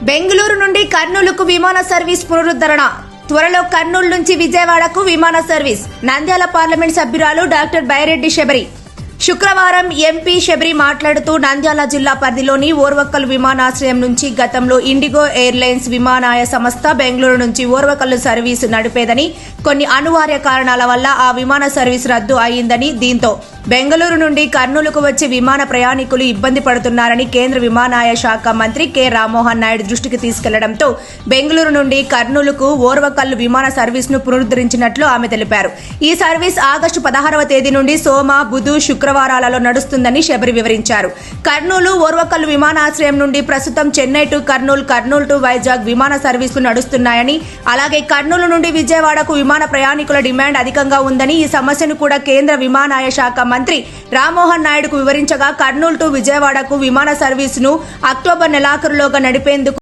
బెంగళూరు నుండి కర్నూలుకు విమాన సర్వీస్ పునరుద్ధరణ. త్వరలో కర్నూలు నుంచి విజయవాడకు విమాన సర్వీస్. నంద్యాల పార్లమెంట్ సభ్యురాలు డాక్టర్ బైరెడ్డి శబరి. శుక్రవారం ఎంపీ శబరి మాట్లాడుతూ నంద్యాల జిల్లా పరిధిలోని ఓర్వకల్ విమానాశ్రయం నుంచి గతంలో ఇండిగో ఎయిర్లైన్స్ విమానాయ సంస్థ బెంగళూరు నుంచి ఓర్వకల్ సర్వీసు నడిపేదని, కొన్ని అనివార్య కారణాల వల్ల ఆ విమాన సర్వీసు రద్దు అయిందని, దీంతో బెంగళూరు నుండి కర్నూలుకు వచ్చే విమాన ప్రయాణికులు ఇబ్బంది పడుతున్నారని కేంద్ర విమానాయ శాఖ మంత్రి కె రామ్మోహన్ నాయుడు దృష్టికి తీసుకెళ్లడంతో బెంగళూరు నుండి కర్నూలుకు ఓర్వకల్ విమాన సర్వీసును పునరుద్ధరించినట్లు ఆమె తెలిపారు. ఈ సర్వీస్ ఆగస్టు 16వ తేదీ నుండి సోమ, బుధ, శుక్రవారాలలో నడుస్తుందని శబరి వివరించారు. కర్నూలు ఓర్వకల్ విమానాశ్రయం నుండి ప్రస్తుతం చెన్నై టు కర్నూలు, కర్నూలు టు వైజాగ్ విమాన సర్వీసులు నడుస్తున్నాయని, అలాగే కర్నూలు నుండి విజయవాడకు విమాన ప్రయాణికుల డిమాండ్ అధికంగా ఉందని, ఈ సమస్యను కూడా కేంద్ర విమానాయ శాఖ మంత్రి రామ్మోహన్ నాయుడుకు వివరించగా కర్నూలు టు విజయవాడకు విమాన సర్వీసును అక్టోబర్ నెలాఖరులోగా నడిపేందుకు